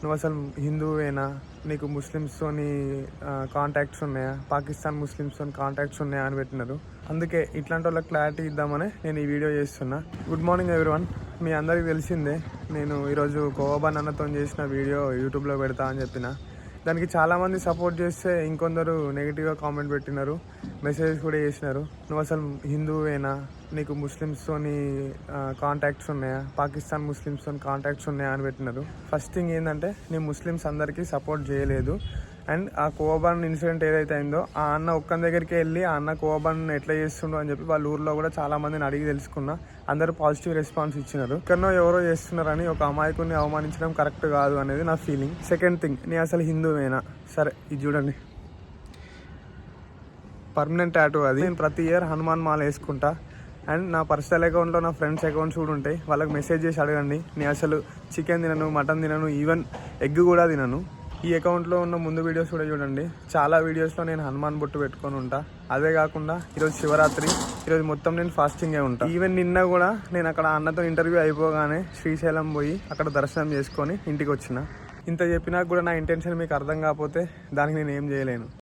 నువ్వు అసలు హిందువేనా, నీకు ముస్లిమ్స్తోని కాంటాక్ట్స్ ఉన్నాయా, పాకిస్తాన్ ముస్లిమ్స్తో కాంటాక్ట్స్ ఉన్నాయా అని పెట్టినారు. అందుకే ఇట్లాంటి వాళ్ళకి క్లారిటీ ఇద్దామని నేను ఈ వీడియో చేస్తున్నా. Good morning everyone. మీ అందరికీ తెలిసిందే, నేను ఈరోజు కోవబాన్ అన్నతో చేసిన వీడియో యూట్యూబ్లో పెడతా అని చెప్పిన. దానికి చాలామంది సపోర్ట్ చేస్తే ఇంకొందరు నెగిటివ్గా కామెంట్ పెట్టినారు, మెసేజ్ కూడా చేసినారు. నువ్వు అసలు హిందువేనా, నీకు ముస్లిమ్స్తోని కాంటాక్ట్స్ ఉన్నాయా, పాకిస్తాన్ ముస్లిమ్స్తో కాంటాక్ట్స్ ఉన్నాయా అని పెట్టినారు. ఫస్ట్ థింగ్ ఏంటంటే, నేను ముస్లిమ్స్ అందరికీ సపోర్ట్ చేయలేదు. అండ్ ఆ కోవబాన్ ఇన్సిడెంట్ ఏదైతే అయిందో, ఆ అన్న ఒక్కని దగ్గరికి వెళ్ళి ఆ అన్న కోవబాన్ ఎట్లా చేస్తుండో అని చెప్పి వాళ్ళ ఊర్లో కూడా చాలా మందిని అడిగి తెలుసుకున్నా. అందరూ పాజిటివ్ రెస్పాన్స్ ఇచ్చినారు. ఎక్కడనో ఎవరో చేస్తున్నారని ఒక అమాయకుని అవమానించడం కరెక్ట్ కాదు అనేది నా ఫీలింగ్. సెకండ్ థింగ్, నేను అసలు హిందువేనా. సరే, ఇది చూడండి, పర్మనెంట్ టాటూ అది. నేను ప్రతి ఇయర్ హనుమాన్ మాల వేసుకుంటా. అండ్ నా పర్సనల్ అకౌంట్లో నా ఫ్రెండ్స్ అకౌంట్స్ కూడా ఉంటాయి, వాళ్ళకి మెసేజ్ చేసి అడగండి. నేను అసలు చికెన్ తినను, మటన్ తినను, ఈవెన్ ఎగ్ కూడా తినను. ఈ అకౌంట్లో ఉన్న ముందు వీడియోస్ కూడా చూడండి, చాలా వీడియోస్లో నేను హనుమాన్ బొట్టు పెట్టుకొని ఉంటా. అదే కాకుండా ఈరోజు శివరాత్రి, ఈరోజు మొత్తం నేను ఫాస్టింగే ఉంటా. ఈవెన్ నిన్న కూడా నేను అక్కడ అన్నతో ఇంటర్వ్యూ అయిపోగానే శ్రీశైలం పోయి అక్కడ దర్శనం చేసుకొని ఇంటికి వచ్చిన. ఇంత చెప్పినా కూడా నా ఇంటెన్షన్ మీకు అర్థం కాకపోతే దానికి నేను ఏం చేయలేను.